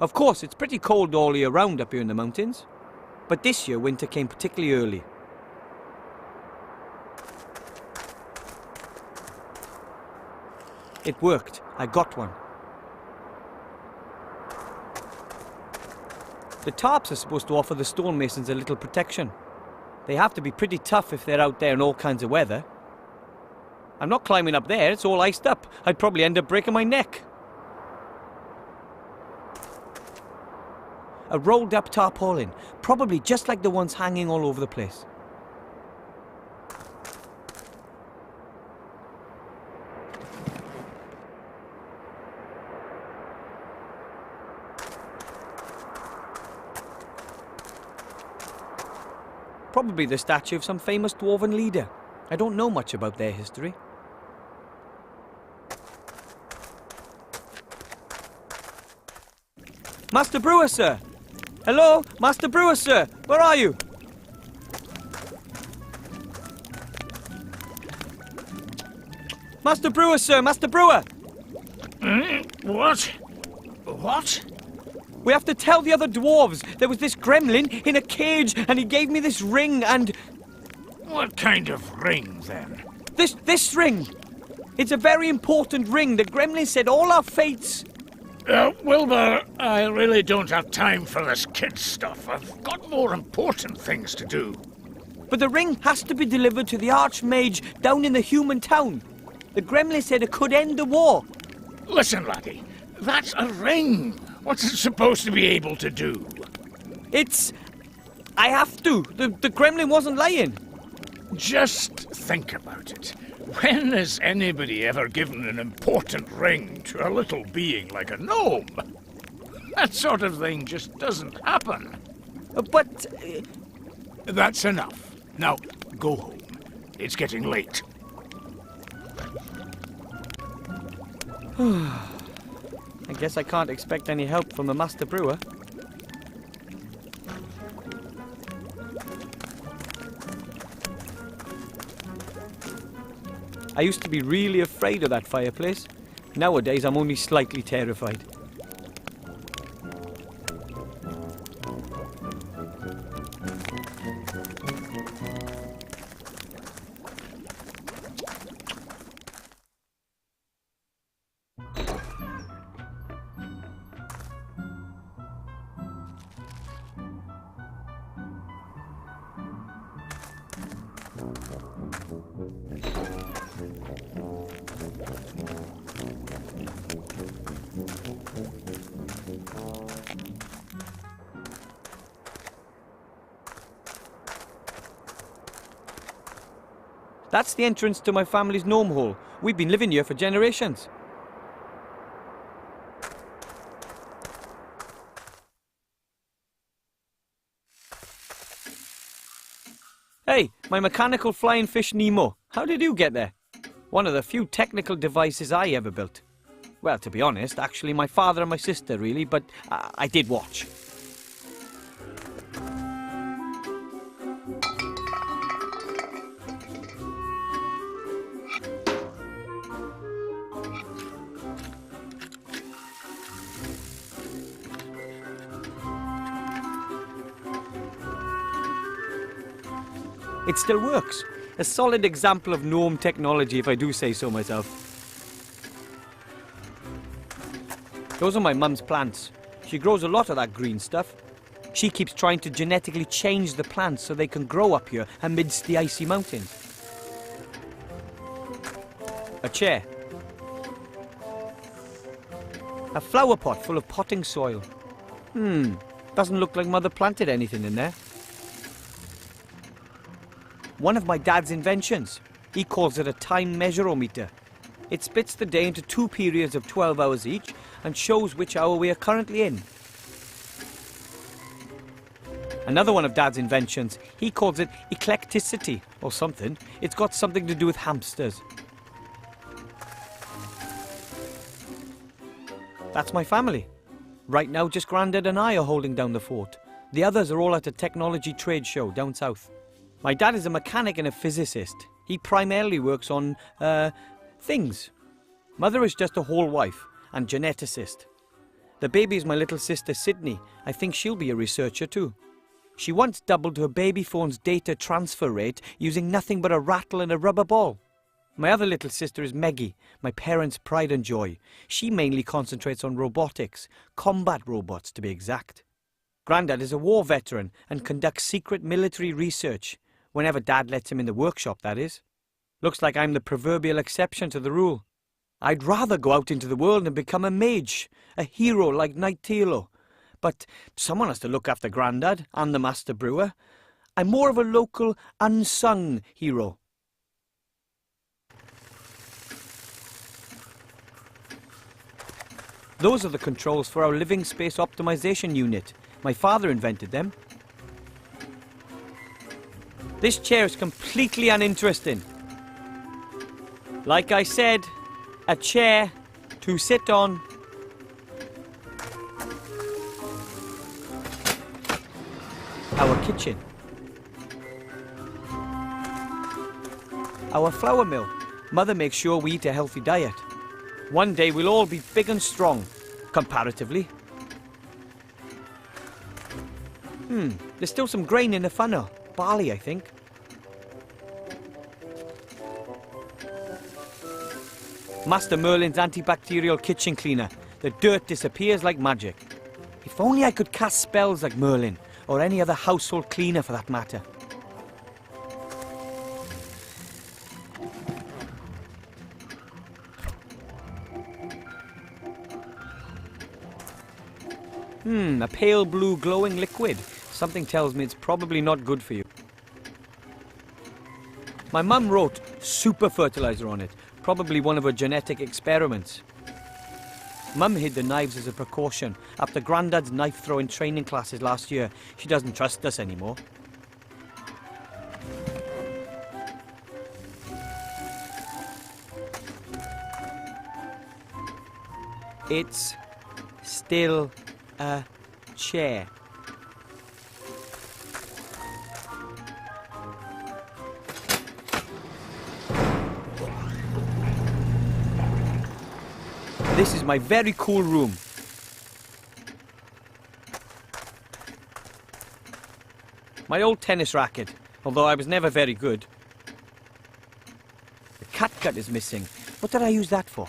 Of course, it's pretty cold all year round up here in the mountains. But this year, winter came particularly early. It worked. I got one. The tarps are supposed to offer the stonemasons a little protection. They have to be pretty tough if they're out there in all kinds of weather. I'm not climbing up there, it's all iced up. I'd probably end up breaking my neck. A rolled up tarpaulin, probably just like the ones hanging all over the place. Probably the statue of some famous dwarven leader. I don't know much about their history. Master Brewer, sir! Hello? Master Brewer, sir! Where are you? Master Brewer, sir! Master Brewer! What? What? We have to tell the other dwarves. There was this gremlin in a cage and he gave me this ring and... What kind of ring, then? This ring! It's a very important ring. The gremlin said all our fates... Wilbur, I really don't have time for this kid stuff. I've got more important things to do. But the ring has to be delivered to the Archmage down in the human town. The gremlin said it could end the war. Listen, laddie, that's a ring. What's it supposed to be able to do? I have to. The gremlin wasn't lying. Just think about it. When has anybody ever given an important ring to a little being like a gnome? That sort of thing just doesn't happen. But... That's enough. Now, go home. It's getting late. I guess I can't expect any help from a Master Brewer. I used to be really afraid of that fireplace. Nowadays, I'm only slightly terrified. That's the entrance to my family's gnome hole. We've been living here for generations. Hey, my mechanical flying fish Nemo. How did you get there? One of the few technical devices I ever built. Well, to be honest, actually my father and my sister really, but I did watch. It still works. A solid example of gnome technology, if I do say so myself. Those are my mum's plants. She grows a lot of that green stuff. She keeps trying to genetically change the plants so they can grow up here amidst the icy mountains. A chair. A flower pot full of potting soil. Doesn't look like Mother planted anything in there. One of my dad's inventions. He calls it a time measurometer. It splits the day into 2 periods of 12 hours each and shows which hour we are currently in. Another one of Dad's inventions, he calls it eclecticity or something. It's got something to do with hamsters. That's my family. Right now, just Grandad and I are holding down the fort. The others are all at a technology trade show down south. My dad is a mechanic and a physicist. He primarily works on, things. Mother is just a whole wife and geneticist. The baby is my little sister Sydney. I think she'll be a researcher too. She once doubled her baby phone's data transfer rate using nothing but a rattle and a rubber ball. My other little sister is Meggie, my parents' pride and joy. She mainly concentrates on robotics, combat robots to be exact. Grandad is a war veteran and conducts secret military research, whenever Dad lets him in the workshop, that is. Looks like I'm the proverbial exception to the rule. I'd rather go out into the world and become a mage, a hero like Knight Tilo. But someone has to look after Grandad and the Master Brewer. I'm more of a local, unsung hero. Those are the controls for our living space optimization unit. My father invented them. This chair is completely uninteresting. Like I said, a chair to sit on. Our kitchen. Our flour mill. Mother makes sure we eat a healthy diet. One day we'll all be big and strong, comparatively. There's still some grain in the funnel. Barley, I think. Master Merlin's antibacterial kitchen cleaner. The dirt disappears like magic. If only I could cast spells like Merlin, or any other household cleaner for that matter. A pale blue glowing liquid. Something tells me it's probably not good for you. My mum wrote super fertilizer on it, probably one of her genetic experiments. Mum hid the knives as a precaution. After Grandad's knife-throwing training classes last year, she doesn't trust us anymore. It's still a chair. This is my very cool room. My old tennis racket, although I was never very good. The catgut is missing. What did I use that for?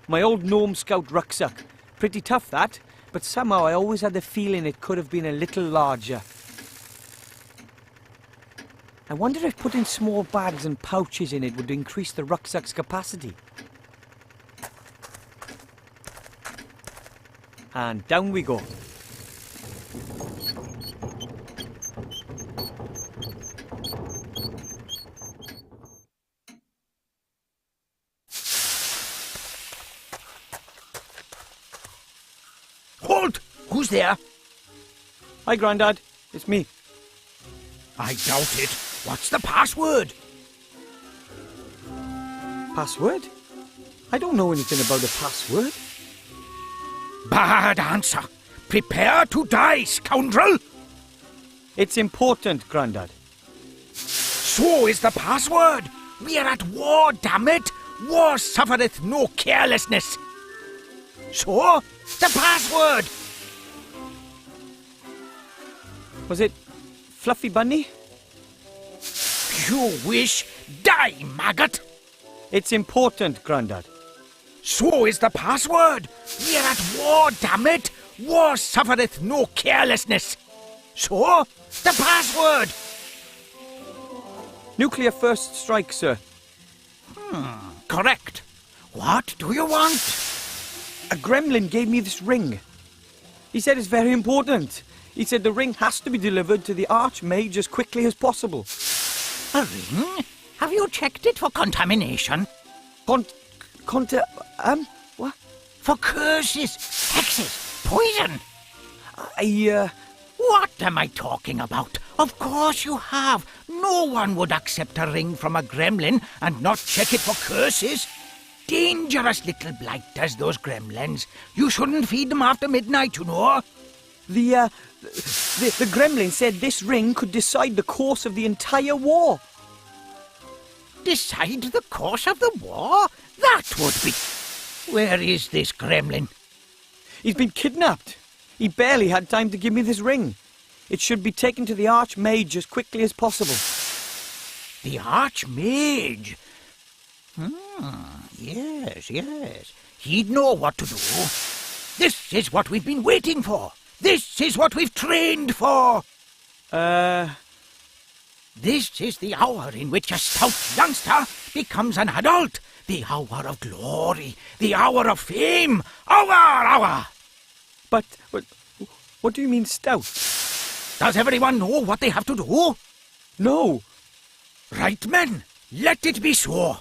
My old Gnome Scout rucksack. Pretty tough that, but somehow I always had the feeling it could have been a little larger. I wonder if putting small bags and pouches in it would increase the rucksack's capacity. And down we go. Halt! Who's there? Hi, Grandad. It's me. I doubt it. What's the password? Password? I don't know anything about a password. Bad answer. Prepare to die, scoundrel! It's important, Grandad. So is the password. We are at war, damn it. War suffereth no carelessness. So, the password. Was it Fluffy Bunny? You wish. Die, maggot. It's important, Grandad. So is the password. We are at war, damn it. War suffereth no carelessness. So, the password. Nuclear first strike, sir. Correct. What do you want? A gremlin gave me this ring. He said it's very important. He said the ring has to be delivered to the Archmage as quickly as possible. A ring? Have you checked it for contamination? What? For curses, hexes, poison. What am I talking about? Of course you have. No one would accept a ring from a gremlin and not check it for curses. Dangerous little blighters, those gremlins. You shouldn't feed them after midnight, you know. The gremlin said this ring could decide the course of the entire war. Decide the course of the war? That would be... Where is this gremlin? He's been kidnapped. He barely had time to give me this ring. It should be taken to the Archmage as quickly as possible. The Archmage? Yes. He'd know what to do. This is what we've been waiting for. This is what we've trained for. This is the hour in which a stout youngster becomes an adult. The hour of glory. The hour of fame. Hour! But what do you mean stout? Does everyone know what they have to do? No. Right, men. Let it be so.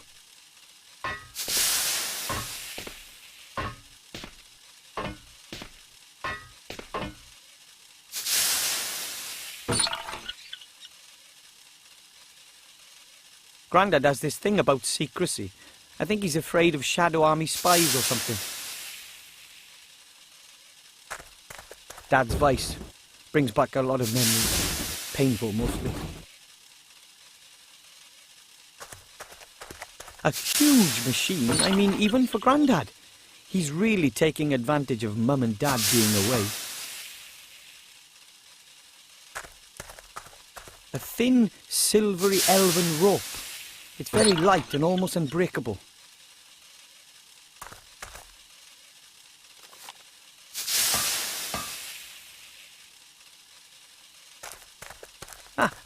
Grandad has this thing about secrecy. I think he's afraid of Shadow Army spies or something. Dad's vice brings back a lot of memories. Painful, mostly. A huge machine, I mean, even for Grandad. He's really taking advantage of Mum and Dad being away. A thin, silvery elven rope. It's very light and almost unbreakable.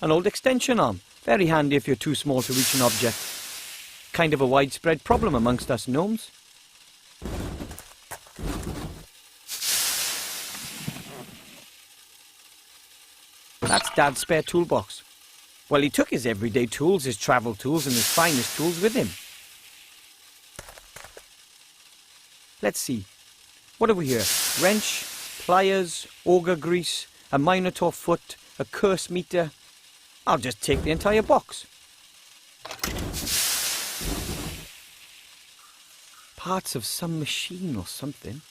An old extension arm. Very handy if you're too small to reach an object. Kind of a widespread problem amongst us gnomes. That's Dad's spare toolbox. Well, he took his everyday tools, his travel tools, and his finest tools with him. Let's see. What have we here? Wrench, pliers, auger grease, a minotaur foot, a curse meter. I'll just take the entire box. Parts of some machine or something.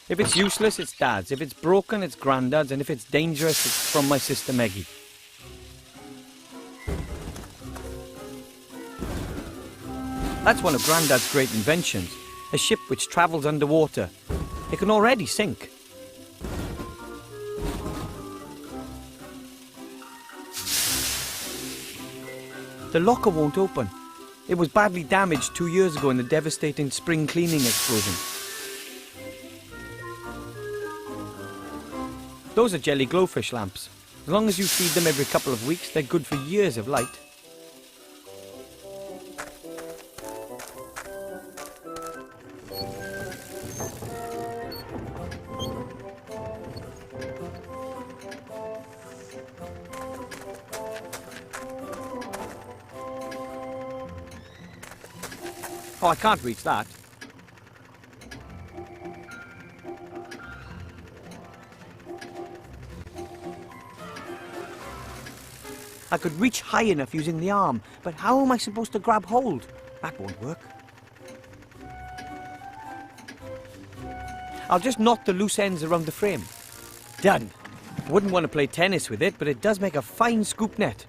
If it's useless, it's Dad's. If it's broken, it's Grandad's. And if it's dangerous, it's from my sister Meggie. That's one of Grandad's great inventions. A ship which travels underwater. It can already sink. The locker won't open. It was badly damaged 2 years ago in the devastating spring cleaning explosion. Those are jelly glowfish lamps. As long as you feed them every couple of weeks, they're good for years of light. Oh, I can't reach that. I could reach high enough using the arm, but how am I supposed to grab hold? That won't work. I'll just knot the loose ends around the frame. Done. Wouldn't want to play tennis with it, but it does make a fine scoop net.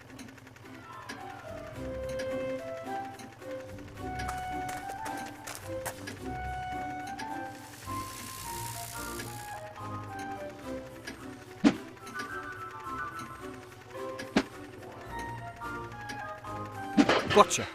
Gotcha.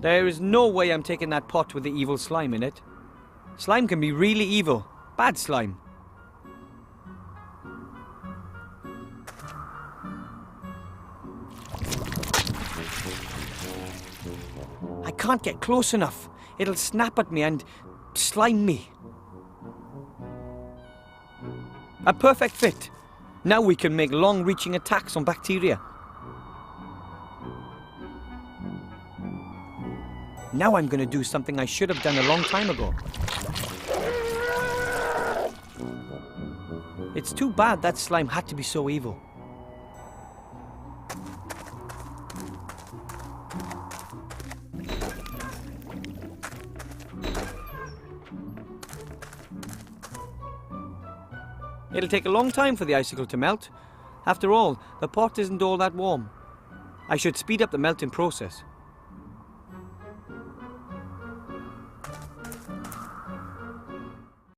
There is no way I'm taking that pot with the evil slime in it. Slime can be really evil. Bad slime. I can't get close enough. It'll snap at me and slime me. A perfect fit. Now we can make long-reaching attacks on bacteria. Now I'm gonna do something I should have done a long time ago. It's too bad that slime had to be so evil. It'll take a long time for the icicle to melt. After all, the pot isn't all that warm. I should speed up the melting process.